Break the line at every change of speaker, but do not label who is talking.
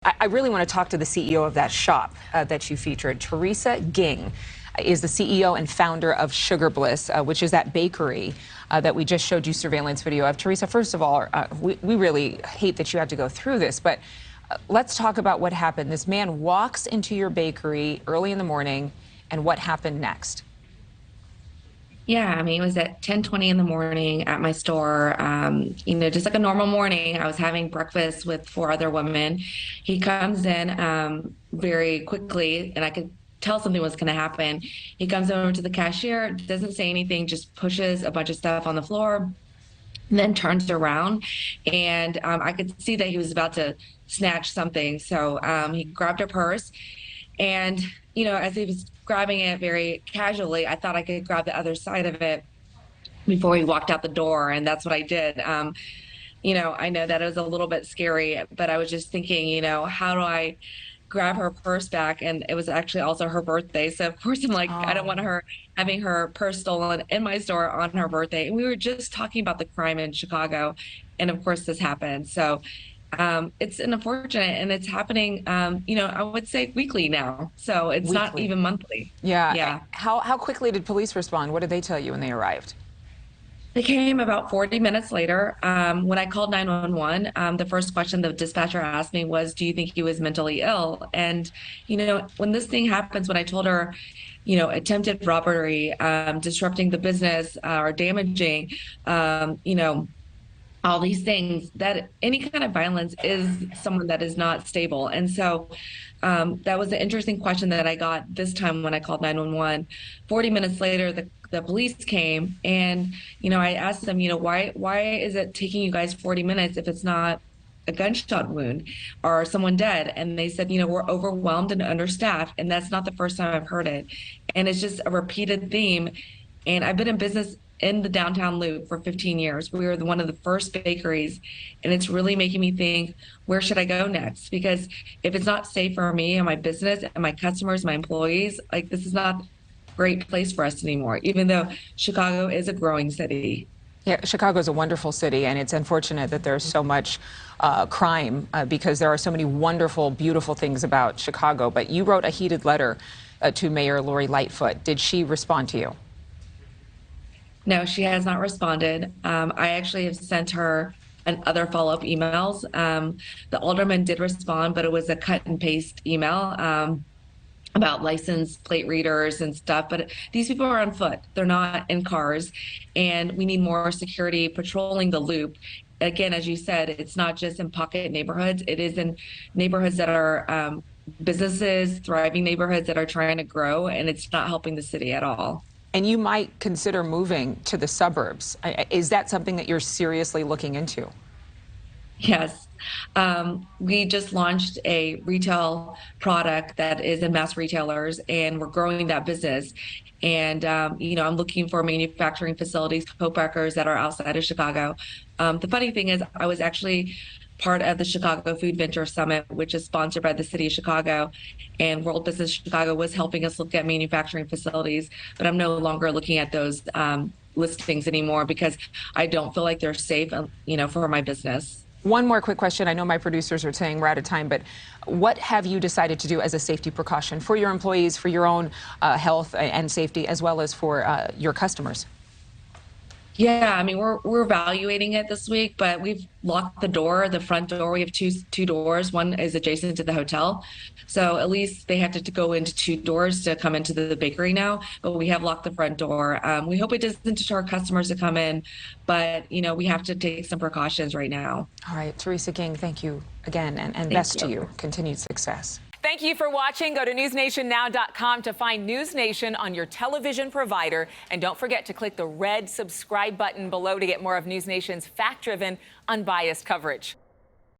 I really want to talk to the CEO of that shop that you featured. Teresa Ging is the CEO and founder of Sugar Bliss, which is that bakery that we just showed you surveillance video of. Teresa, first of all, we really hate that you had to go through this, but let's talk about what happened. This man walks into your bakery early in the morning, and what happened next?
Yeah, I mean, it was at 10:20 in the morning at my store. Just like a normal morning. I was having breakfast with four other women. He comes in very quickly, and I could tell something was going to happen. He comes over to the cashier, doesn't say anything, just pushes a bunch of stuff on the floor, and then turns around. And I could see that he was about to snatch something. So he grabbed her purse. And, as he was grabbing it very casually, I thought I could grab the other side of it before he walked out the door. And that's what I did. I know that it was a little bit scary, but I was just thinking, how do I grab her purse back? And it was actually also her birthday. So, of course, I'm like, I don't want her having her purse stolen in my store on her birthday. And we were just talking about the crime in Chicago. And, of course, this happened. So, it's unfortunate, and it's happening, I would say weekly now. So it's not even monthly.
Yeah.
Yeah.
How quickly did police respond? What did they tell you when they arrived?
They came about 40 minutes later. When I called 911, the first question the dispatcher asked me was, do you think he was mentally ill? And, when this thing happens, when I told her, attempted robbery, disrupting the business, or damaging, all these things, that any kind of violence is someone that is not stable. And so that was an interesting question that I got this time when I called 911. 40 minutes later, the police came, and, I asked them, why is it taking you guys 40 minutes if it's not a gunshot wound or someone dead? And they said, we're overwhelmed and understaffed. And that's not the first time I've heard it. And it's just a repeated theme. And I've been in business in the downtown loop for 15 years. We were one of the first bakeries, and it's really making me think, where should I go next? Because if it's not safe for me and my business and my customers, my employees, like, this is not a great place for us anymore, even though Chicago is a growing city.
Yeah, Chicago is a wonderful city, and it's unfortunate that there's so much crime because there are so many wonderful, beautiful things about Chicago. But you wrote a heated letter to Mayor Lori Lightfoot. Did she respond to you?
No, she has not responded. I actually have sent her other follow-up emails. The alderman did respond, but it was a cut and paste email about license plate readers and stuff. But these people are on foot. They're not in cars. And we need more security patrolling the loop. Again, as you said, it's not just in pocket neighborhoods. It is in neighborhoods that are businesses, thriving neighborhoods that are trying to grow, and it's not helping the city at all.
And you might consider moving to the suburbs. Is that something that you're seriously looking into?
Yes. We just launched a retail product that is in mass retailers, and we're growing that business. And, I'm looking for manufacturing facilities, co-packers that are outside of Chicago. The funny thing is, I was actually part of the Chicago Food Venture Summit, which is sponsored by the city of Chicago, and World Business Chicago was helping us look at manufacturing facilities, but I'm no longer looking at those listings anymore because I don't feel like they're safe, for my business.
One more quick question. I know my producers are saying we're out of time, but what have you decided to do as a safety precaution for your employees, for your own health and safety, as well as for your customers?
Yeah, I mean, we're evaluating it this week, but we've locked the front door. We have two doors. One is adjacent to the hotel. So at least they have to go into two doors to come into the bakery now, but we have locked the front door. We hope it doesn't deter customers to come in, but, we have to take some precautions right now.
All right, Teresa Ging, thank you again, and best to you. Continued success.
Thank you for watching. Go to newsnationnow.com to find News Nation on your television provider. And don't forget to click the red subscribe button below to get more of News Nation's fact-driven, unbiased coverage.